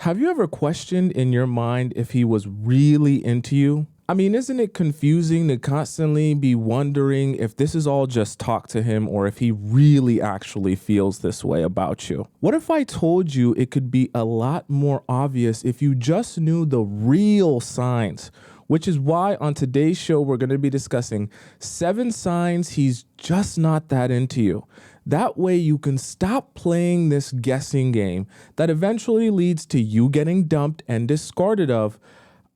Have you ever questioned in your mind if he was really into you? I mean, isn't it confusing to constantly be wondering if this is all just talk to him or if he really actually feels this way about you? What if I told you it could be a lot more obvious if you just knew the real signs? Which is why on today's show, we're going to be discussing 7 signs he's just not that into you. That way you can stop playing this guessing game that eventually leads to you getting dumped and discarded of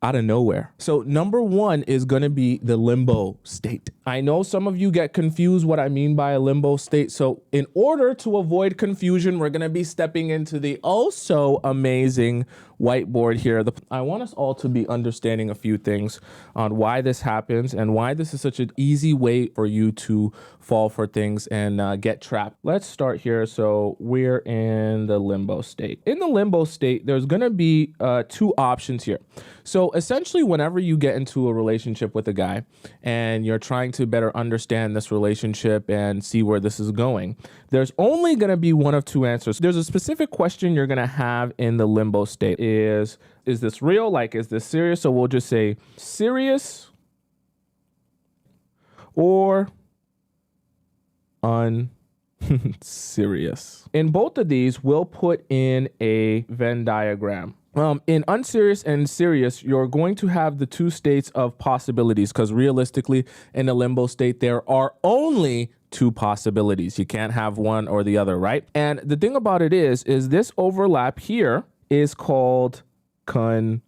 out of nowhere. So number 1 is going to be the limbo state. I know some of you get confused what I mean by a limbo state. So in order to avoid confusion, we're going to be stepping into the oh so amazing whiteboard here. I want us all to be understanding a few things on why this happens and why this is such an easy way for you to fall for things and get trapped. Let's start here. So we're in the limbo state. In the limbo state, there's going to be 2 options here. So essentially, whenever you get into a relationship with a guy and you're trying to better understand this relationship and see where this is going, there's only going to be one of 2 answers. There's a specific question you're going to have in the limbo state. Is this real? Like, is this serious? So we'll just say serious or unserious. In both of these, we'll put in a Venn diagram. In unserious and serious, you're going to have the 2 states of possibilities because realistically, in a limbo state, there are only 2 possibilities. You can't have one or the other, right? And the thing about it is this overlap here is called confusion.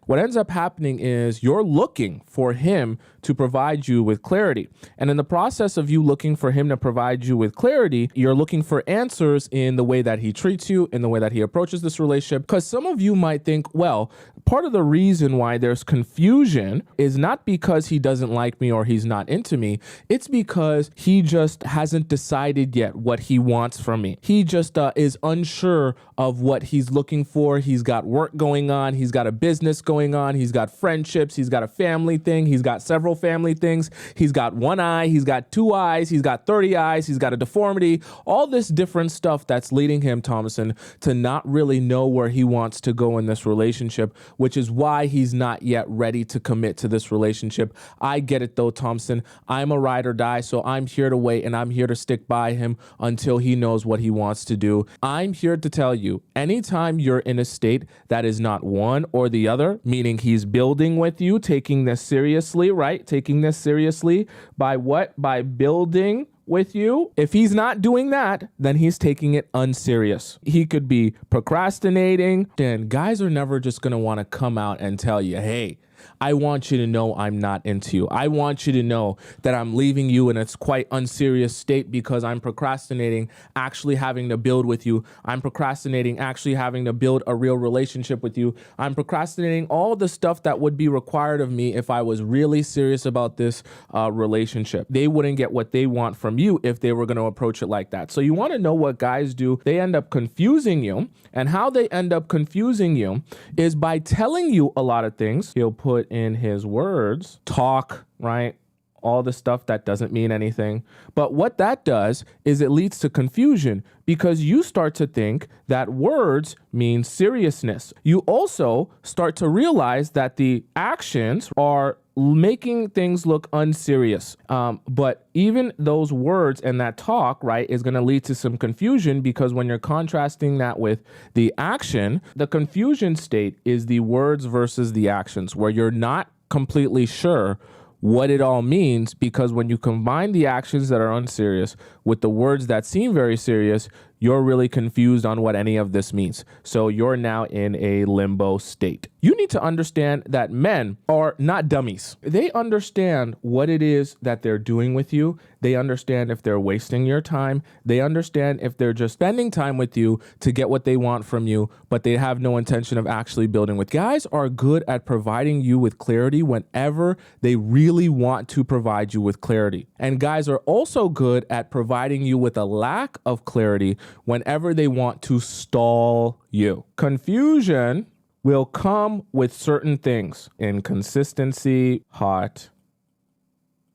What ends up happening is you're looking for him to provide you with clarity. And in the process of you looking for him to provide you with clarity, you're looking for answers in the way that he treats you, in the way that he approaches this relationship. Because some of you might think, well, part of the reason why there's confusion is not because he doesn't like me or he's not into me. It's because he just hasn't decided yet what he wants from me. He just is unsure of what he's looking for. He's got work going on. He's got a business going on. He's got friendships. He's got a family thing. He's got several family things. He's got 1 eye. He's got 2 eyes. He's got 30 eyes. He's got a deformity. All this different stuff that's leading him, Tomisin, to not really know where he wants to go in this relationship, which is why he's not yet ready to commit to this relationship. I get it though, Tomisin. I'm a ride or die, so I'm here to wait and I'm here to stick by him until he knows what he wants to do. I'm here to tell you, anytime you're in a state that is not one or the other, meaning he's building with you, taking this seriously, right? Taking this seriously by what? By building with you. If he's not doing that, then he's taking it unserious. He could be procrastinating. And guys are never just going to want to come out and tell you, hey, I want you to know I'm not into you. I want you to know that I'm leaving you in a quite unserious state because I'm procrastinating actually having to build with you. I'm procrastinating actually having to build a real relationship with you. I'm procrastinating all the stuff that would be required of me if I was really serious about this relationship. They wouldn't get what they want from you if they were going to approach it like that. So you want to know what guys do. They end up confusing you, and how they end up confusing you is by telling you a lot of things. He'll put in his words, talk, right? All the stuff that doesn't mean anything. But what that does is it leads to confusion because you start to think that words mean seriousness. You also start to realize that the actions are making things look unserious. But even those words and that talk, right, is going to lead to some confusion because when you're contrasting that with the action, the confusion state is the words versus the actions where you're not completely sure what it all means, because when you combine the actions that are unserious with the words that seem very serious, you're really confused on what any of this means. So you're now in a limbo state. You need to understand that men are not dummies. They understand what it is that they're doing with you. They understand if they're wasting your time. They understand if they're just spending time with you to get what they want from you, but they have no intention of actually building with. Guys are good at providing you with clarity whenever they really want to provide you with clarity. And guys are also good at providing you with a lack of clarity whenever they want to stall you. Confusion will come with certain things: inconsistency, hot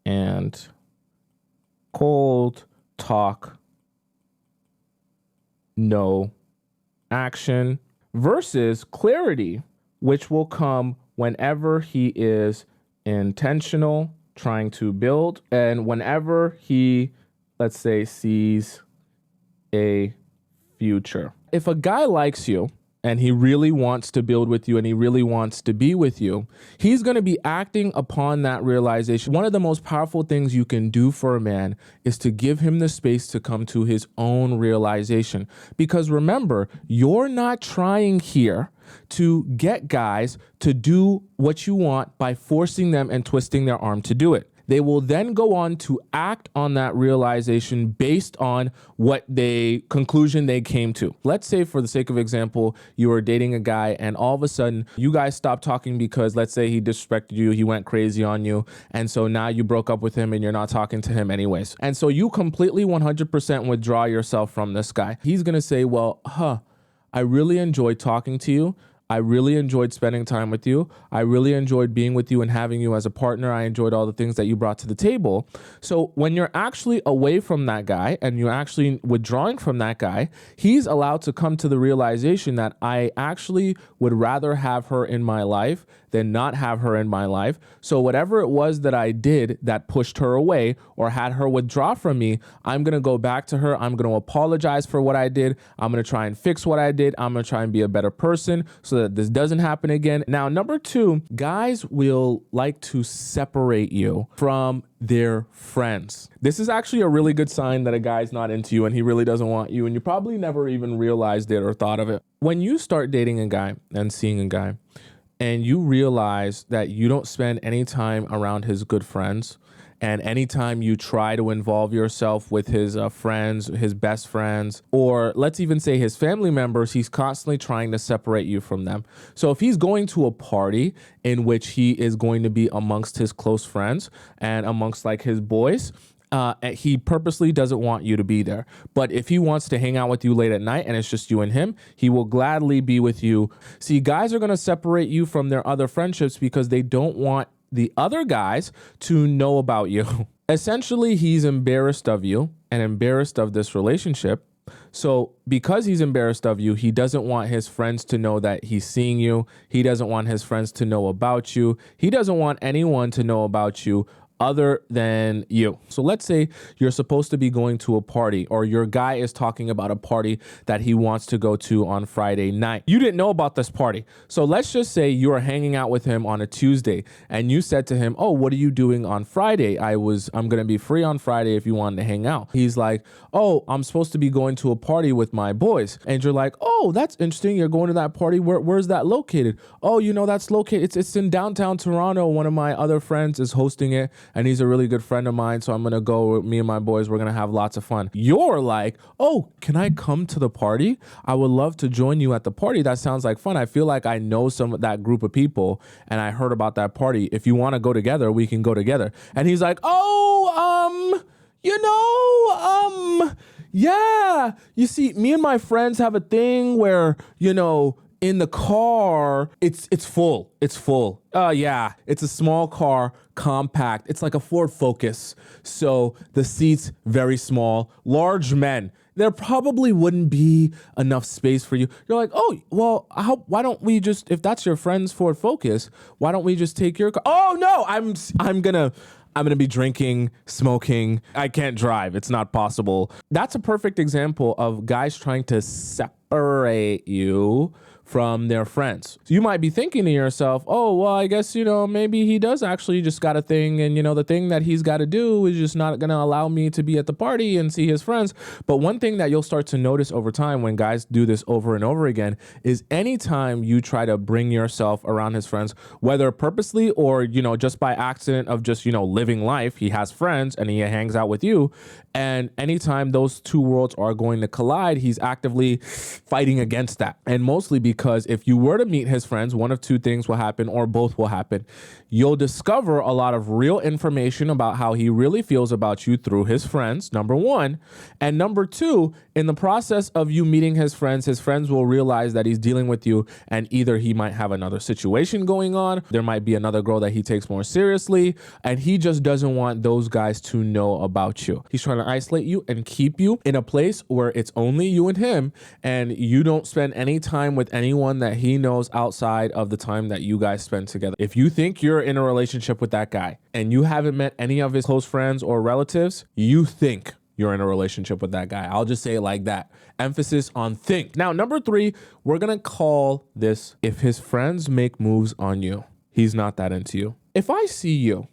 and cold, talk, no action, versus clarity, which will come whenever he is intentional, trying to build, and whenever he, let's say, sees a future. If a guy likes you and he really wants to build with you and he really wants to be with you, he's going to be acting upon that realization. One of the most powerful things you can do for a man is to give him the space to come to his own realization. Because remember, you're not trying here to get guys to do what you want by forcing them and twisting their arm to do it. They will then go on to act on that realization based on what conclusion they came to. Let's say, for the sake of example, you were dating a guy and all of a sudden you guys stopped talking because, let's say, he disrespected you, he went crazy on you, and so now you broke up with him and you're not talking to him anyways. And so you completely 100% withdraw yourself from this guy. He's gonna say, well, I really enjoyed talking to you. I really enjoyed spending time with you. I really enjoyed being with you and having you as a partner. I enjoyed all the things that you brought to the table. So when you're actually away from that guy and you're actually withdrawing from that guy, he's allowed to come to the realization that I actually would rather have her in my life than not have her in my life. So whatever it was that I did that pushed her away or had her withdraw from me, I'm going to go back to her. I'm going to apologize for what I did. I'm going to try and fix what I did. I'm going to try and be a better person so that this doesn't happen again. Now, number two, guys will like to separate you from their friends. This is actually a really good sign that a guy's not into you and he really doesn't want you, and you probably never even realized it or thought of it. When you start dating a guy and seeing a guy, and you realize that you don't spend any time around his good friends, and anytime you try to involve yourself with his friends, his best friends, or let's even say his family members, he's constantly trying to separate you from them. So if he's going to a party in which he is going to be amongst his close friends and amongst like his boys, he purposely doesn't want you to be there. But if he wants to hang out with you late at night and it's just you and him, he will gladly be with you. See, guys are going to separate you from their other friendships because they don't want the other guys to know about you. Essentially, he's embarrassed of you and embarrassed of this relationship. So because he's embarrassed of you, he doesn't want his friends to know that he's seeing you. He doesn't want his friends to know about you. He doesn't want anyone to know about you other than you. So let's say you're supposed to be going to a party, or your guy is talking about a party that he wants to go to on Friday night. You didn't know about this party. So let's just say you are hanging out with him on a Tuesday and you said to him, oh, what are you doing on Friday? I'm going to be free on Friday if you wanted to hang out. He's like, oh, I'm supposed to be going to a party with my boys. And you're like, oh, that's interesting. You're going to that party. Where's that located? Oh, that's located. It's in downtown Toronto. One of my other friends is hosting it, and he's a really good friend of mine, so I'm going to go with me and my boys. We're going to have lots of fun. You're like, oh, can I come to the party? I would love to join you at the party. That sounds like fun. I feel like I know some of that group of people, and I heard about that party. If you want to go together, we can go together. And he's like, yeah, you see, me and my friends have a thing where, in the car, it's full. It's full. Yeah, it's a small car, compact. It's like a Ford Focus. So the seats, very small. Large men. There probably wouldn't be enough space for you. You're like, oh, well, why don't we just, if that's your friend's Ford Focus, why don't we just take your car? Oh, no, I'm gonna be drinking, smoking. I can't drive. It's not possible. That's a perfect example of guys trying to separate you from their friends. So you might be thinking to yourself, oh, well, I guess, maybe he does actually just got a thing. And, the thing that he's got to do is just not going to allow me to be at the party and see his friends. But one thing that you'll start to notice over time when guys do this over and over again is anytime you try to bring yourself around his friends, whether purposely or, just by accident of just, living life, he has friends and he hangs out with you. And anytime those two worlds are going to collide, he's actively fighting against that. And mostly because if you were to meet his friends, one of two things will happen, or both will happen. You'll discover a lot of real information about how he really feels about you through his friends, number one. And number two, in the process of you meeting his friends will realize that he's dealing with you, and either he might have another situation going on, there might be another girl that he takes more seriously, and he just doesn't want those guys to know about you. He's trying to to isolate you and keep you in a place where it's only you and him, and you don't spend any time with anyone that he knows outside of the time that you guys spend together. If you think you're in a relationship with that guy and you haven't met any of his close friends or relatives, you think you're in a relationship with that guy. I'll just say it like that. Emphasis on think. Now, number 3, we're going to call this, if his friends make moves on you, he's not that into you. If I see you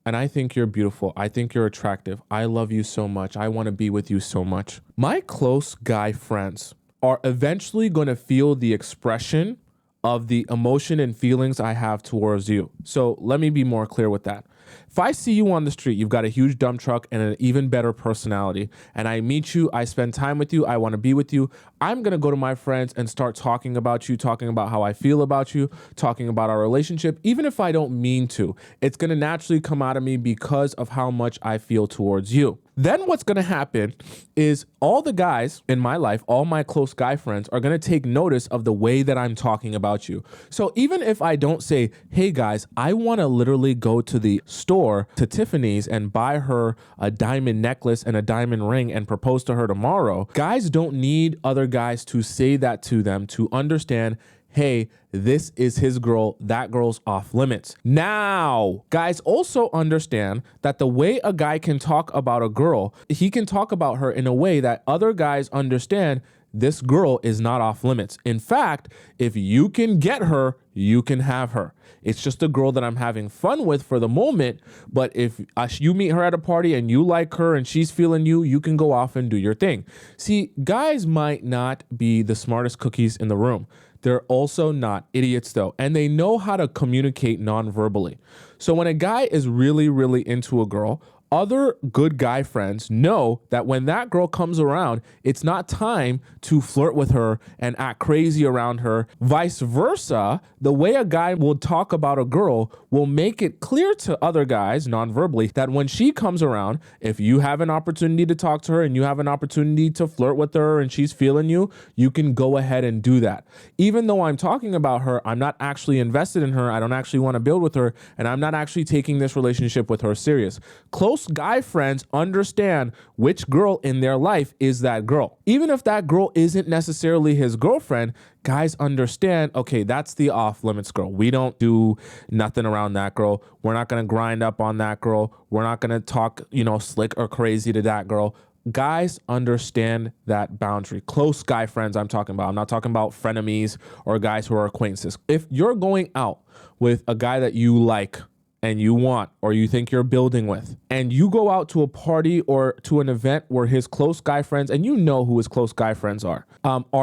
and I think you're beautiful, I think you're attractive, I love you so much, I want to be with you so much, my close guy friends are eventually going to feel the expression of the emotion and feelings I have towards you. So let me be more clear with that. If I see you on the street, you've got a huge dump truck and an even better personality, and I meet you, I spend time with you, I want to be with you, I'm going to go to my friends and start talking about you, talking about how I feel about you, talking about our relationship, even if I don't mean to. It's going to naturally come out of me because of how much I feel towards you. Then what's going to happen is all the guys in my life, all my close guy friends are going to take notice of the way that I'm talking about you. So even if I don't say, hey guys, I want to literally go to the store to Tiffany's and buy her a diamond necklace and a diamond ring and propose to her tomorrow, guys don't need other guys to say that to them to understand, hey, this is his girl, that girl's off limits. Now, guys also understand that the way a guy can talk about a girl, he can talk about her in a way that other guys understand this girl is not off limits. In fact, if you can get her, you can have her. It's just a girl that I'm having fun with for the moment. But if you meet her at a party and you like her and she's feeling you, you can go off and do your thing. See, guys might not be the smartest cookies in the room. They're also not idiots though, and they know how to communicate non-verbally. So when a guy is really, really into a girl, other good guy friends know that when that girl comes around, it's not time to flirt with her and act crazy around her. Vice versa, the way a guy will talk about a girl will make it clear to other guys non-verbally that when she comes around, if you have an opportunity to talk to her and you have an opportunity to flirt with her and she's feeling you, you can go ahead and do that. Even though I'm talking about her, I'm not actually invested in her, I don't actually want to build with her, and I'm not actually taking this relationship with her serious. Close guy friends understand which girl in their life is that girl. Even if that girl isn't necessarily his girlfriend, guys understand, okay, that's the off limits girl. We don't do nothing around that girl. We're not going to grind up on that girl. We're not going to talk, slick or crazy to that girl. Guys understand that boundary. Close guy friends I'm talking about. I'm not talking about frenemies or guys who are acquaintances. If you're going out with a guy that you like and you want, or you think you're building with, and you go out to a party or to an event where his close guy friends, and you know who his close guy friends are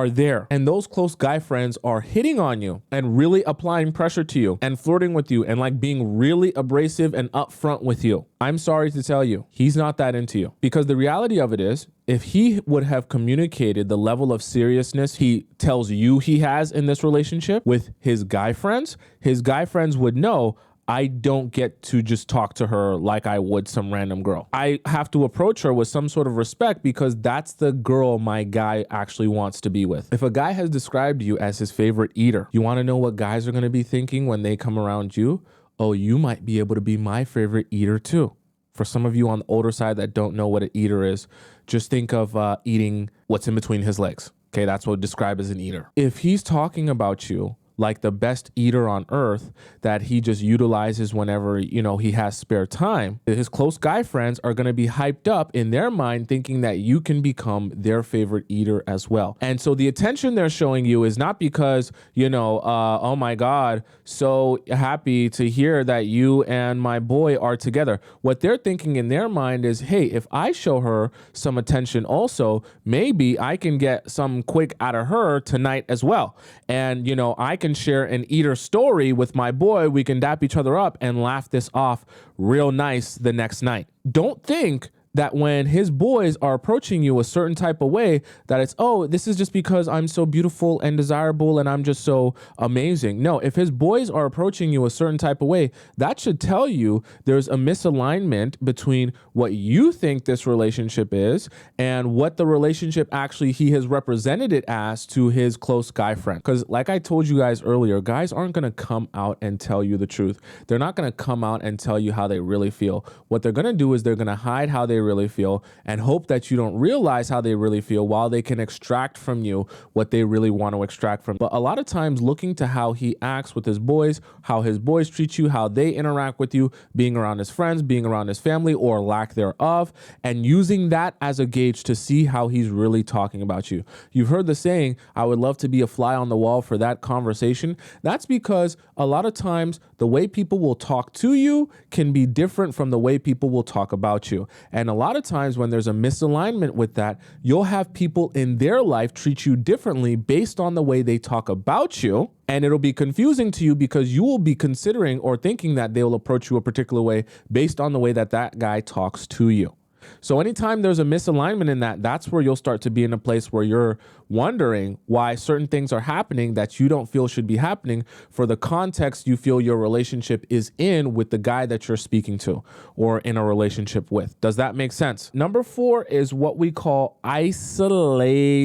there, and those close guy friends are hitting on you and really applying pressure to you and flirting with you and like being really abrasive and upfront with you, I'm sorry to tell you, he's not that into you. Because the reality of it is, if he would have communicated the level of seriousness he tells you he has in this relationship with his guy friends would know, I don't get to just talk to her like I would some random girl. I have to approach her with some sort of respect because that's the girl my guy actually wants to be with. If a guy has described you as his favorite eater, you want to know what guys are going to be thinking when they come around you? Oh, you might be able to be my favorite eater too. For some of you on the older side that don't know what an eater is, just think of eating what's in between his legs. Okay, that's what we describe as an eater. If he's talking about you like the best eater on earth that he just utilizes whenever, he has spare time, his close guy friends are going to be hyped up in their mind thinking that you can become their favorite eater as well. And so the attention they're showing you is not because, oh my God, so happy to hear that you and my boy are together. What they're thinking in their mind is, hey, if I show her some attention also, maybe I can get some quick out of her tonight as well. And, I can share an eater story with my boy. We can dap each other up and laugh this off real nice the next night. Don't think that when his boys are approaching you a certain type of way, that it's, oh, this is just because I'm so beautiful and desirable and I'm just so amazing. No, if his boys are approaching you a certain type of way, that should tell you there's a misalignment between what you think this relationship is and what the relationship actually he has represented it as to his close guy friend. Because like I told you guys earlier, guys aren't going to come out and tell you the truth. They're not going to come out and tell you how they really feel. What they're going to do is they're going to hide how they really feel and hope that you don't realize how they really feel while they can extract from you what they really want to extract from. But a lot of times looking to how he acts with his boys, how his boys treat you, how they interact with you, being around his friends, being around his family or lack thereof, and using that as a gauge to see how he's really talking about you. You've heard the saying, I would love to be a fly on the wall for that conversation. That's because a lot of times the way people will talk to you can be different from the way people will talk about you. And a lot of times when there's a misalignment with that, you'll have people in their life treat you differently based on the way they talk about you. And it'll be confusing to you because you will be considering or thinking that they'll approach you a particular way based on the way that that guy talks to you. So anytime there's a misalignment in that, that's where you'll start to be in a place where you're wondering why certain things are happening that you don't feel should be happening for the context you feel your relationship is in with the guy that you're speaking to or in a relationship with. Does that make sense? Number 4 is what we call isolation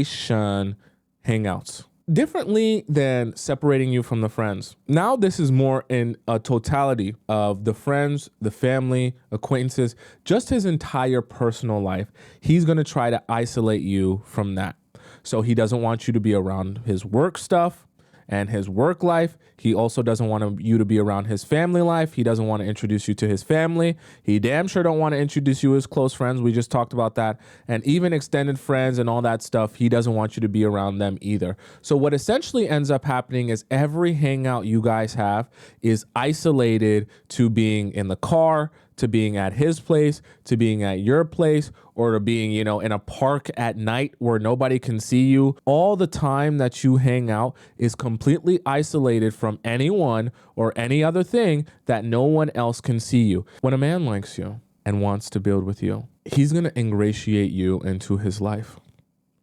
hangouts. Differently than separating you from the friends. Now this is more in a totality of the friends, the family, acquaintances, just his entire personal life. He's going to try to isolate you from that. So he doesn't want you to be around his work stuff and his work life. He also doesn't want you to be around his family life. He doesn't want to introduce you to his family. He damn sure don't want to introduce you to his close friends. We just talked about that. And even extended friends and all that stuff, he doesn't want you to be around them either. So what essentially ends up happening is every hangout you guys have is isolated to being in the car, to being at his place, to being at your place, or to being, in a park at night where nobody can see you. All the time that you hang out is completely isolated from anyone or any other thing that no one else can see you. When a man likes you and wants to build with you, he's going to ingratiate you into his life.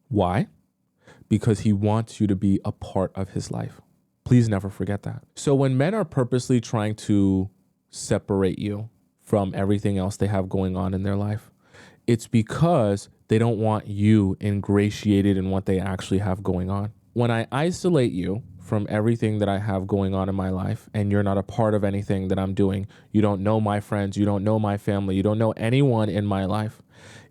Why? Because he wants you to be a part of his life. Please never forget that. So when men are purposely trying to separate you from everything else they have going on in their life, it's because they don't want you ingratiated in what they actually have going on. When I isolate you from everything that I have going on in my life and you're not a part of anything that I'm doing, you don't know my friends, you don't know my family, you don't know anyone in my life,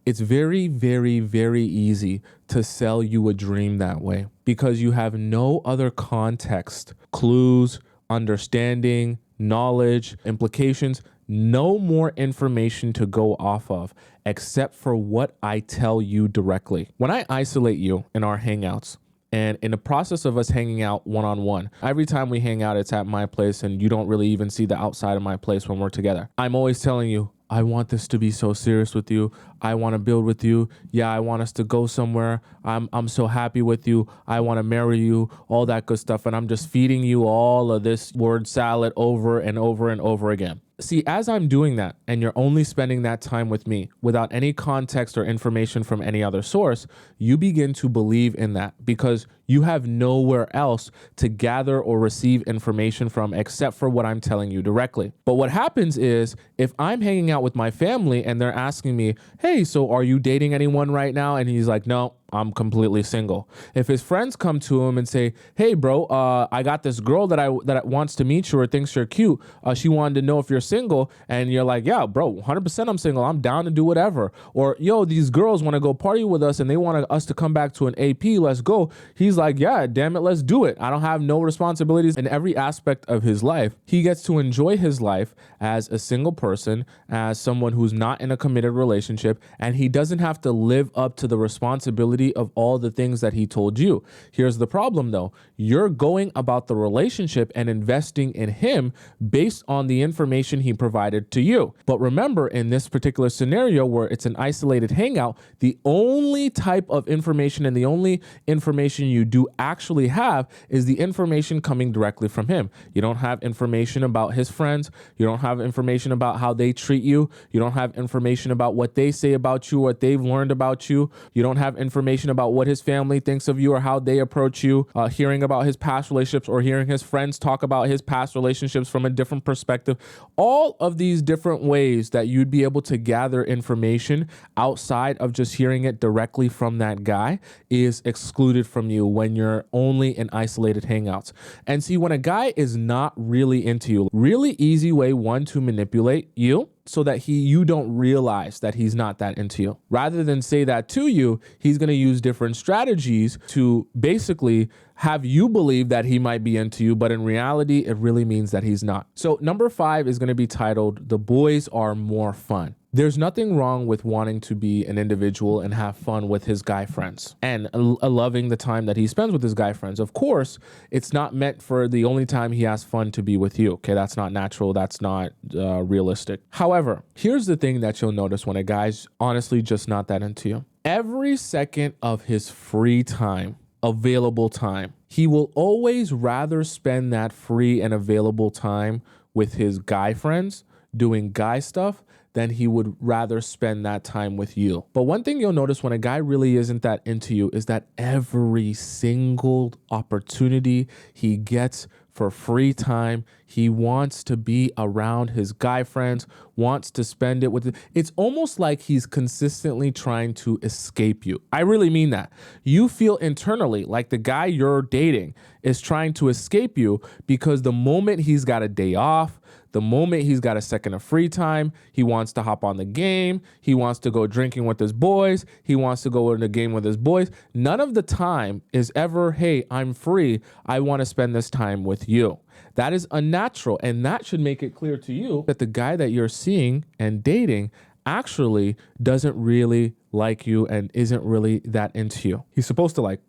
it's very, very, very easy to sell you a dream that way because you have no other context, clues, understanding, knowledge, implications, no more information to go off of except for what I tell you directly. When I isolate you in our hangouts, and in the process of us hanging out one-on-one, every time we hang out, it's at my place and you don't really even see the outside of my place when we're together. I'm always telling you, I want this to be so serious with you. I want to build with you. Yeah, I want us to go somewhere. I'm so happy with you. I want to marry you, all that good stuff. And I'm just feeding you all of this word salad over and over and over again. See, as I'm doing that and you're only spending that time with me without any context or information from any other source, you begin to believe in that because you have nowhere else to gather or receive information from except for what I'm telling you directly. But what happens is if I'm hanging out with my family and they're asking me, hey, so are you dating anyone right now? And he's like, no, I'm completely single. If his friends come to him and say, hey, bro, I got this girl that wants to meet you or thinks you're cute. She wanted to know if you're single. And you're like, yeah, bro, 100% I'm single. I'm down to do whatever. Or, yo, these girls want to go party with us and they want us to come back to an AP. Let's go. He's like, yeah, damn it, let's do it. I don't have no responsibilities in every aspect of his life. He gets to enjoy his life as a single person, as someone who's not in a committed relationship, and he doesn't have to live up to the responsibility of all the things that he told you. Here's the problem though. You're going about the relationship and investing in him based on the information he provided to you. But remember, in this particular scenario where it's an isolated hangout, the only type of information and the only information you do actually have is the information coming directly from him. You don't have information about his friends. You don't have information about how they treat you. You don't have information about what they say about you, what they've learned about you. You don't have information about what his family thinks of you or how they approach you, hearing about his past relationships or hearing his friends talk about his past relationships from a different perspective. All of these different ways that you'd be able to gather information outside of just hearing it directly from that guy is excluded from you when you're only in isolated hangouts. And see, when a guy is not really into you, really easy way, one, to manipulate you so that you don't realize that he's not that into you. Rather than say that to you, he's going to use different strategies to basically have you believe that he might be into you, but in reality, it really means that he's not. So number 5 is going to be titled, The Boys Are More Fun. There's nothing wrong with wanting to be an individual and have fun with his guy friends and loving the time that he spends with his guy friends. Of course, it's not meant for the only time he has fun to be with you. Okay, that's not natural. That's not realistic. However, here's the thing that you'll notice when a guy's honestly just not that into you. Every second of his free time, available time, he will always rather spend that free and available time with his guy friends doing guy stuff than he would rather spend that time with you. But one thing you'll notice when a guy really isn't that into you is that every single opportunity he gets for free time, he wants to be around his guy friends, wants to spend it with. It's almost like he's consistently trying to escape you. I really mean that. You feel internally like the guy you're dating is trying to escape you because the moment he's got a day off, the moment he's got a second of free time, he wants to hop on the game. He wants to go drinking with his boys. He wants to go in the game with his boys. None of the time is ever, hey, I'm free. I want to spend this time with you. That is unnatural. And that should make it clear to you that the guy that you're seeing and dating actually doesn't really like you and isn't really that into you. He's supposed to like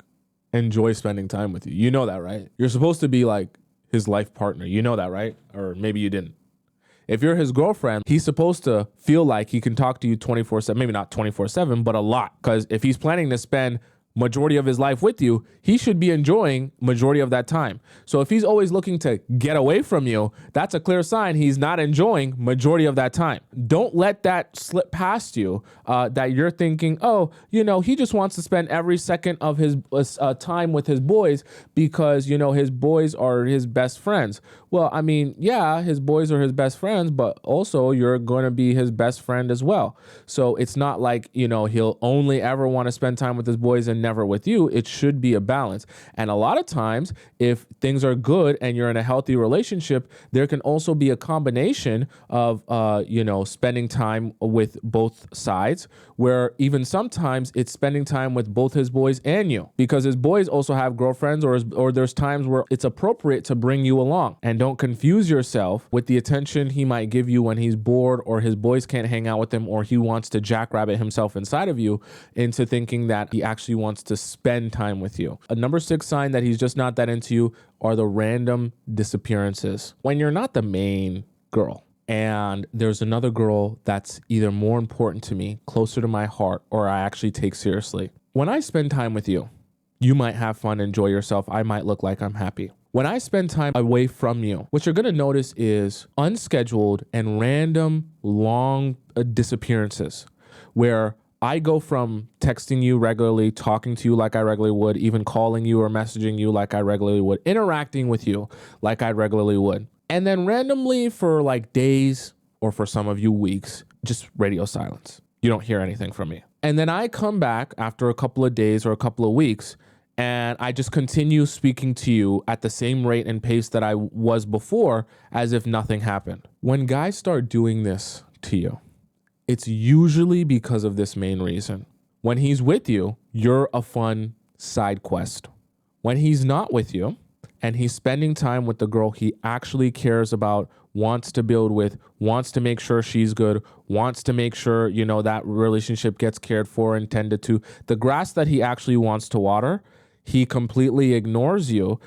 enjoy spending time with you. You know that, right? You're supposed to be like his life partner. You know that, right? Or maybe you didn't. If you're his girlfriend, he's supposed to feel like he can talk to you 24/7, maybe not 24/7, but a lot. Because if he's planning to spend majority of his life with you, he should be enjoying majority of that time. So if he's always looking to get away from you, that's a clear sign he's not enjoying majority of that time. Don't let that slip past you, that you're thinking, oh, you know, he just wants to spend every second of his time with his boys because, you know, his boys are his best friends. Well, I mean, yeah, his boys are his best friends, but also you're going to be his best friend as well. So it's not like, you know, he'll only ever want to spend time with his boys and never with you. It should be a balance. And a lot of times, if things are good and you're in a healthy relationship, there can also be a combination of, you know, spending time with both sides, where even sometimes it's spending time with both his boys and you, because his boys also have girlfriends, or there's times where it's appropriate to bring you along. And don't confuse yourself with the attention he might give you when he's bored or his boys can't hang out with him or he wants to jackrabbit himself inside of you into thinking that he actually wants to spend time with you. A number 6 sign that he's just not that into you are the random disappearances. When you're not the main girl and there's another girl that's either more important to me, closer to my heart, or I actually take seriously. When I spend time with you, you might have fun, enjoy yourself. I might look like I'm happy. When I spend time away from you, what you're going to notice is unscheduled and random long disappearances, where I go from texting you regularly, talking to you like I regularly would, even calling you or messaging you like I regularly would, interacting with you like I regularly would. And then randomly for like days, or for some of you weeks, just radio silence. You don't hear anything from me. And then I come back after a couple of days or a couple of weeks, and I just continue speaking to you at the same rate and pace that I was before, as if nothing happened. When guys start doing this to you, it's usually because of this main reason. When he's with you, you're a fun side quest. When he's not with you and he's spending time with the girl he actually cares about, wants to build with, wants to make sure she's good, wants to make sure, you know, that relationship gets cared for and tended to, the grass that he actually wants to water, he completely ignores you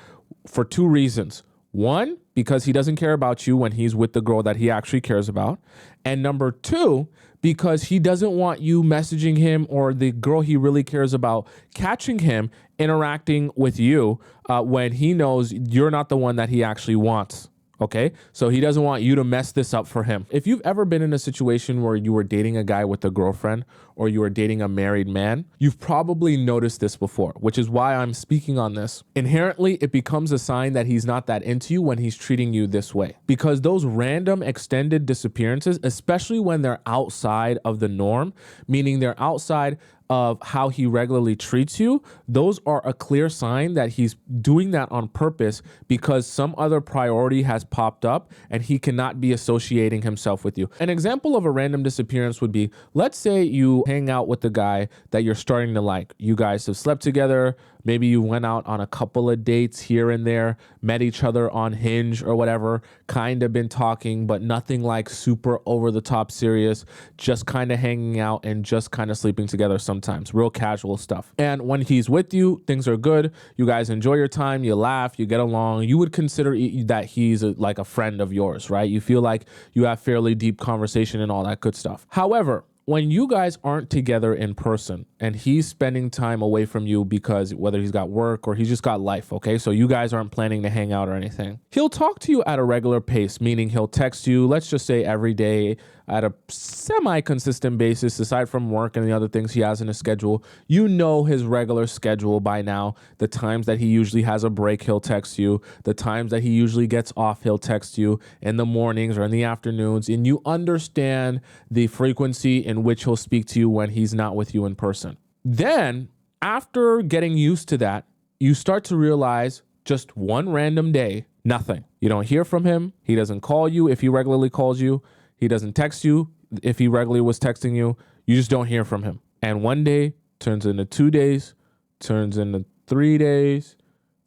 for 2 reasons. One, because he doesn't care about you when he's with the girl that he actually cares about. And number 2, because he doesn't want you messaging him or the girl he really cares about catching him interacting with you when he knows you're not the one that he actually wants. Okay, so he doesn't want you to mess this up for him. If you've ever been in a situation where you were dating a guy with a girlfriend, or you were dating a married man, you've probably noticed this before, which is why I'm speaking on this. Inherently, it becomes a sign that he's not that into you when he's treating you this way. Because those random extended disappearances, especially when they're outside of the norm, meaning they're outside of how he regularly treats you, those are a clear sign that he's doing that on purpose because some other priority has popped up and he cannot be associating himself with you. An example of a random disappearance would be, let's say you hang out with the guy that you're starting to like. You guys have slept together. Maybe you went out on a couple of dates here and there, met each other on Hinge or whatever, kind of been talking, but nothing like super over the top serious, just kind of hanging out and just kind of sleeping together sometimes, real casual stuff. And when he's with you, things are good. You guys enjoy your time, you laugh, you get along. You would consider that he's like a friend of yours, right? You feel like you have fairly deep conversation and all that good stuff. However, when you guys aren't together in person and he's spending time away from you because whether he's got work or he's just got life, okay? So you guys aren't planning to hang out or anything. He'll talk to you at a regular pace, meaning he'll text you, let's just say every day at a semi-consistent basis, aside from work and the other things he has in his schedule. You know his regular schedule by now. The times that he usually has a break, he'll text you. The times that he usually gets off, he'll text you in the mornings or in the afternoons. And you understand the frequency in which he'll speak to you when he's not with you in person. Then, after getting used to that, you start to realize just one random day, nothing. You don't hear from him. He doesn't call you if he regularly calls you. He doesn't text you if he regularly was texting you. You just don't hear from him. And one day turns into 2 days, turns into 3 days,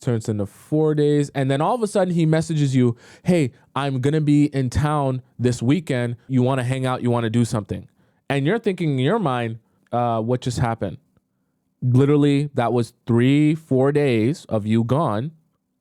turns into 4 days. And then all of a sudden he messages you, hey, I'm going to be in town this weekend. You want to hang out? You want to do something? And you're thinking in your mind, what just happened? Literally, that was 3-4 days of you gone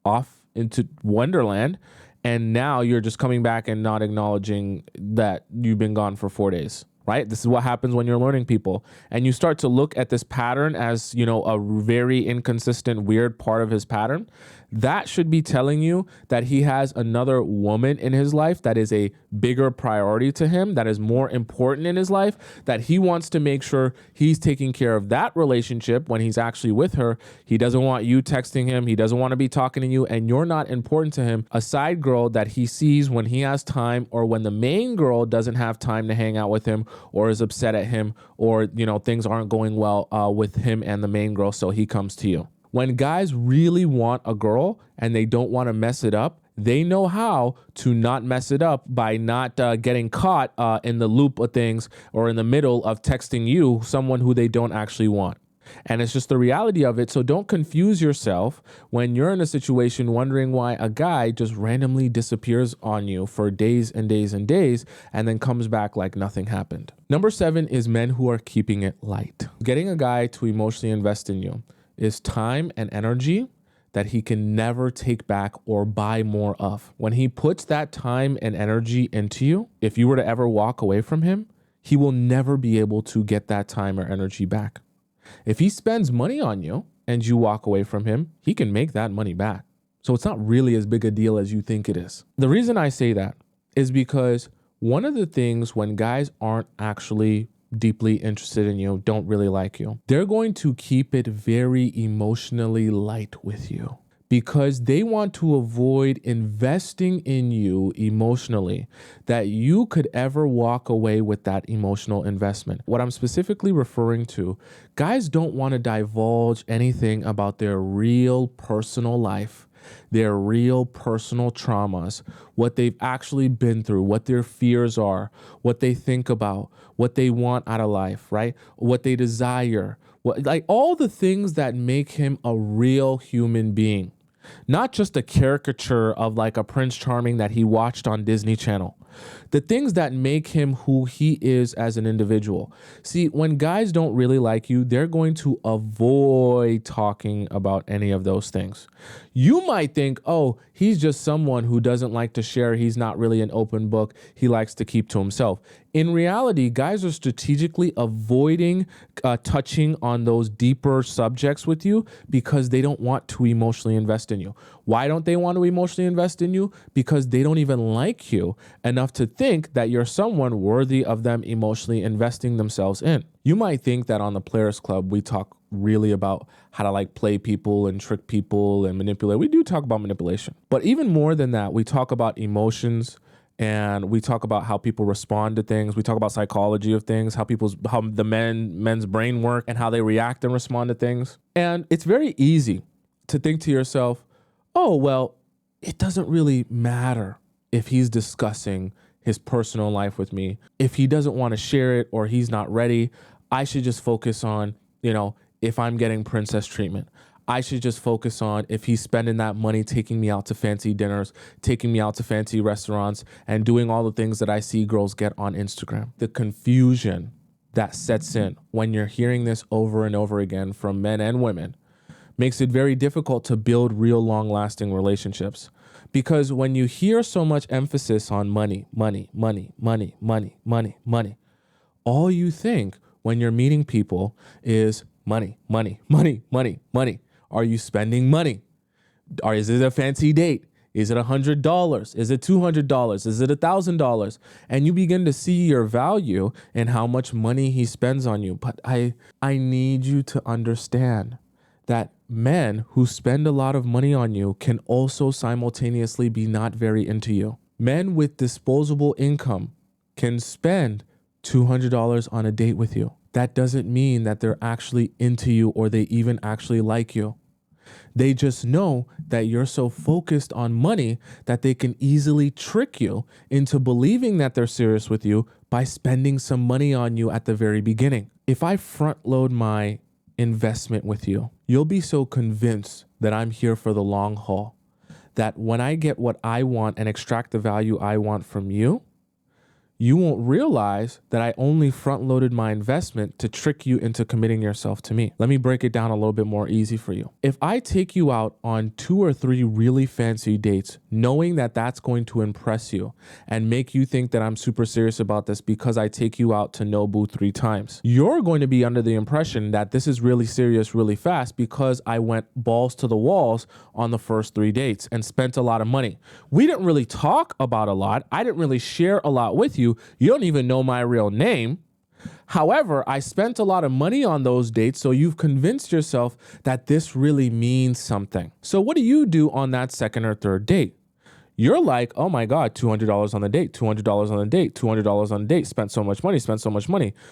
off into Wonderland. And now you're just coming back and not acknowledging that you've been gone for 4 days, right? This is what happens when you're learning people. And you start to look at this pattern as, you know, a very inconsistent, weird part of his pattern. That should be telling you that he has another woman in his life that is a bigger priority to him, that is more important in his life, that he wants to make sure he's taking care of that relationship when he's actually with her. He doesn't want you texting him. He doesn't want to be talking to you, and you're not important to him. A side girl that he sees when he has time, or when the main girl doesn't have time to hang out with him or is upset at him, or, you know, things aren't going well with him and the main girl, so he comes to you. When guys really want a girl and they don't want to mess it up, they know how to not mess it up by not getting caught in the loop of things or in the middle of texting you, someone who they don't actually want. And it's just the reality of it. So don't confuse yourself when you're in a situation wondering why a guy just randomly disappears on you for days and days and days and then comes back like nothing happened. Number 7 is men who are keeping it light. Getting a guy to emotionally invest in you is time and energy that he can never take back or buy more of. When he puts that time and energy into you, if you were to ever walk away from him, he will never be able to get that time or energy back. If he spends money on you and you walk away from him, he can make that money back. So it's not really as big a deal as you think it is. The reason I say that is because one of the things when guys aren't actually deeply interested in you, don't really like you, they're going to keep it very emotionally light with you because they want to avoid investing in you emotionally, that you could ever walk away with that emotional investment. What I'm specifically referring to, guys don't want to divulge anything about their real personal life, their real personal traumas, what they've actually been through, what their fears are, what they think about, what they want out of life, right? What they desire, like all the things that make him a real human being, not just a caricature of like a Prince Charming that he watched on Disney Channel. The things that make him who he is as an individual. See, when guys don't really like you, they're going to avoid talking about any of those things. You might think, oh, he's just someone who doesn't like to share. He's not really an open book. He likes to keep to himself. In reality, guys are strategically avoiding touching on those deeper subjects with you because they don't want to emotionally invest in you. Why don't they want to emotionally invest in you? Because they don't even like you enough to think that you're someone worthy of them emotionally investing themselves in. You might think that on the Players Club, we talk really about how to like play people and trick people and manipulate. We do talk about manipulation. But even more than that, we talk about emotions and we talk about how people respond to things. We talk about psychology of things, how the men's brain work and how they react and respond to things. And it's very easy to think to yourself, oh, well, it doesn't really matter if he's discussing his personal life with me. If he doesn't want to share it or he's not ready, I should just focus on, if I'm getting princess treatment. I should just focus on if he's spending that money taking me out to fancy dinners, taking me out to fancy restaurants, and doing all the things that I see girls get on Instagram. The confusion that sets in when you're hearing this over and over again from men and women makes it very difficult to build real long-lasting relationships. Because when you hear so much emphasis on money, money, money, money, money, money, money, all you think when you're meeting people is money, money, money, money, money. Are you spending money? Or is it a fancy date? Is it $100? Is it $200? Is it $1,000? And you begin to see your value in how much money he spends on you. But I need you to understand that men who spend a lot of money on you can also simultaneously be not very into you. Men with disposable income can spend $200 on a date with you. That doesn't mean that they're actually into you or they even actually like you. They just know that you're so focused on money that they can easily trick you into believing that they're serious with you by spending some money on you at the very beginning. If I front load my investment with you, you'll be so convinced that I'm here for the long haul that when I get what I want and extract the value I want from you, you won't realize that I only front loaded my investment to trick you into committing yourself to me. Let me break it down a little bit more easy for you. If I take you out on 2 or 3 really fancy dates, knowing that that's going to impress you and make you think that I'm super serious about this because I take you out to Nobu 3 times, you're going to be under the impression that this is really serious really fast because I went balls to the walls on the first 3 dates and spent a lot of money. We didn't really talk about a lot. I didn't really share a lot with you. You don't even know my real name. However, I spent a lot of money on those dates, so you've convinced yourself that this really means something. So what do you do on that second or third date? You're like, oh my God, $200 on the date, $200 on the date, $200 on the date, spent so much money.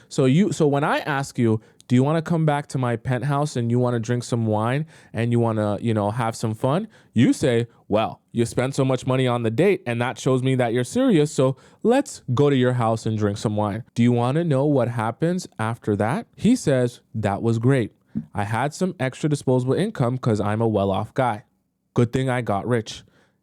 So when I ask you, do you want to come back to my penthouse and you want to drink some wine and you want to, have some fun? You say, well, you spent so much money on the date and that shows me that you're serious. So let's go to your house and drink some wine. Do you want to know what happens after that? He says, that was great. I had some extra disposable income because I'm a well-off guy. Good thing I got rich.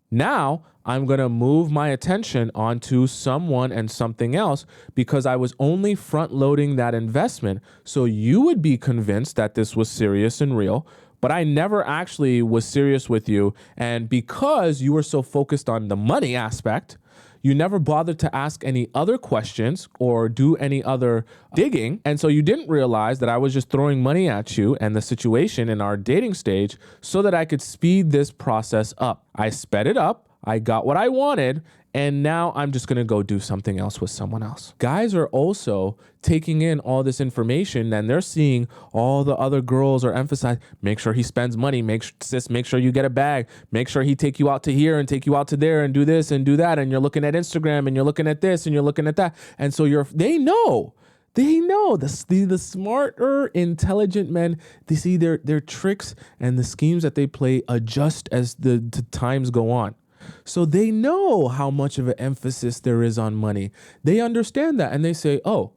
Now I'm going to move my attention onto someone and something else because I was only front loading that investment. So you would be convinced that this was serious and real, but I never actually was serious with you. And because you were so focused on the money aspect, you never bothered to ask any other questions or do any other digging. And so you didn't realize that I was just throwing money at you and the situation in our dating stage so that I could speed this process up. I sped it up. I got what I wanted. And now I'm just going to go do something else with someone else. Guys are also taking in all this information and they're seeing all the other girls are emphasizing, make sure he spends money, make sure you get a bag, make sure he take you out to here and take you out to there and do this and do that. And you're looking at Instagram and you're looking at this and you're looking at that. And so they know the smarter, intelligent men, they see their tricks and the schemes that they play adjust as the times go on. So they know how much of an emphasis there is on money. They understand that and they say, oh,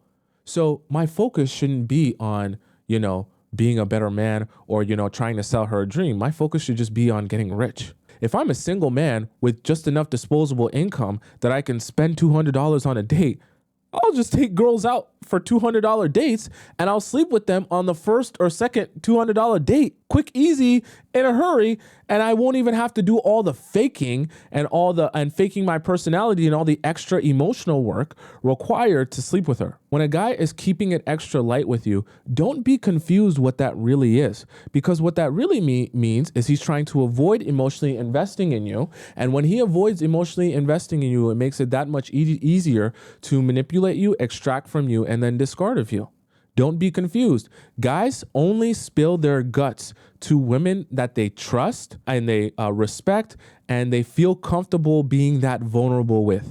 so my focus shouldn't be on, being a better man or, trying to sell her a dream. My focus should just be on getting rich. If I'm a single man with just enough disposable income that I can spend $200 on a date, I'll just take girls out for $200 dates and I'll sleep with them on the first or second $200 date. Quick, easy, in a hurry, and I won't even have to do all the faking and faking my personality and all the extra emotional work required to sleep with her. When a guy is keeping it extra light with you, don't be confused what that really is, because what that really means is he's trying to avoid emotionally investing in you, and when he avoids emotionally investing in you, it makes it that much easier to manipulate you, extract from you, and then discard of you. Don't be confused. Guys only spill their guts to women that they trust and they respect and they feel comfortable being that vulnerable with.